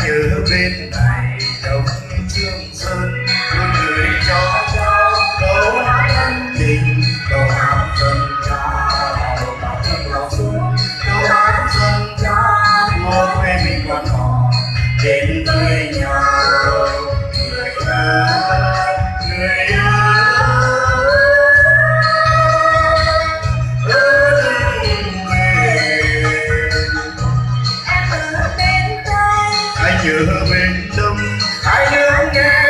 nhớ bên này đông Trường Sơn luôn gửi cho nhau câu hát ân tình, câu hát dân ca, câu hát dân lao xuống, câu hát dân ca của quê mình quan họ đến với nhau. Người ơi, người ơi, nhớ bên đông hai đứa nghe